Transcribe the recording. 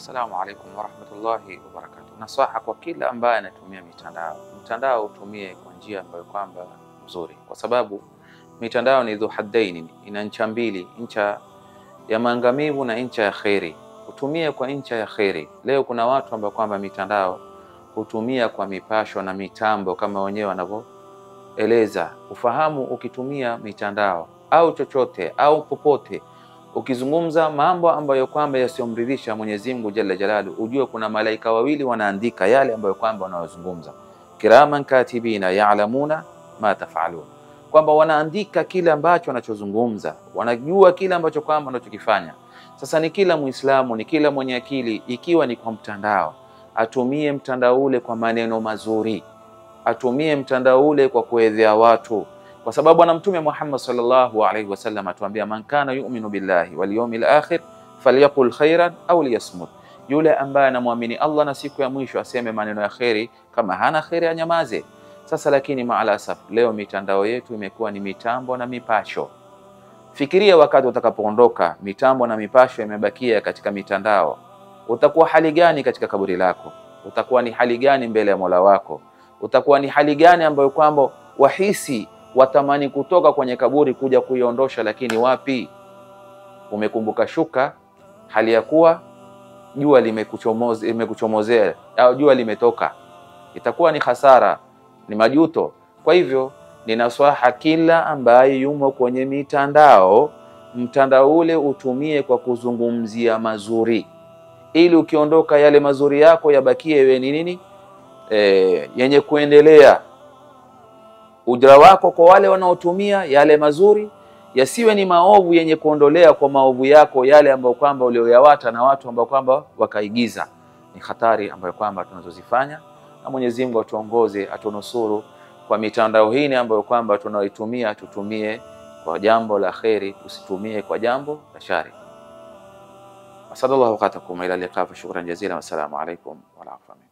Assalamu alaikum warahmatullahi wabarakatuh. Nasaha kwa kila ambaye anatumia mitandao. Mtandao utumie kwa njia ambayo kwamba nzuri, kwa sababu mitandao ni dhu haddaini, ina ncha mbili, ncha ya maangamivu na ncha ya khairi. Utumie kwa ncha ya khairi. Leo kuna watu ambao kwamba mitandao hutumia kwa mipasho na mitambo kama wenyewe wanavyoeleza. Ufahamu ukitumia mitandao au chochote au popote ukizungumza mambo ambayo kwamba yasiyomridhisha Mwenyezi Mungu Jalla Jalalu, ujue kuna malaika wawili wanaandika yale ambayo kwamba wanayozungumza, kiraman katibina ya'lamuna ma taf'alun, kwamba wanaandika kile ambacho wanachozungumza, wanajua kile ambacho kwamba wanachokifanya. Sasa ni kila Muislamu, ni kila mwenye akili, ikiwa ni kwa mtandao, atumie mtandao ule kwa maneno mazuri, atumie mtandao ule kwa kuedhea watu, kwa sababu ana Mtume Muhammad sallallahu alaihi wasallam atuambia, man kana yu'minu billahi wal yawmil akhir falyaqul khairan aw liyasmut, yule ambaye anamwamini Allah na siku ya mwisho aseme maneno ya khairi, kama hana khairi anyamaze. Sasa lakini maalasaf, leo mitandao yetu imekuwa ni mitambo na mipasho. Fikiria wakati utakapoondoka, mitambo na mipasho imebakia katika mitandao, utakuwa hali gani katika kaburi lako? Utakuwa ni hali gani mbele ya Mola wako? Utakuwa ni hali gani ambayo kwamba wahisi watamani kutoka kwenye kaburi kuja kuiondosha, lakini wapi? Umekumbuka shuka hali ya kuwa jua limekuchomozea au jua limetoka. Itakuwa ni hasara, ni majuto. Kwa hivyo ninaswaha kila ambaye yumo kwenye mitandao, mtandao ule utumie kwa kuzungumzia mazuri, ili ukiondoka yale mazuri yako yabakie yewe ni nini, yenye kuendelea. Ujira wako kwa wale wanaotumia yale mazuri, yasiwe ni maovu yenye kuondolea kwa maovu yako yale ambayo kwamba ulioyawata na watu ambao kwamba wakaigiza. Ni hatari ambayo kwamba tunazozifanya, na Mwenyezi Mungu atuongoze, atunusuru kwa mitandao hii ambayo kwamba tunaoitumia, tutumie kwa jambo la khairi, usitumie kwa jambo la shari. Wasallallahu qatakum ila liqa, shukran jazila, wassalamu alaikum wa rahmatullahi.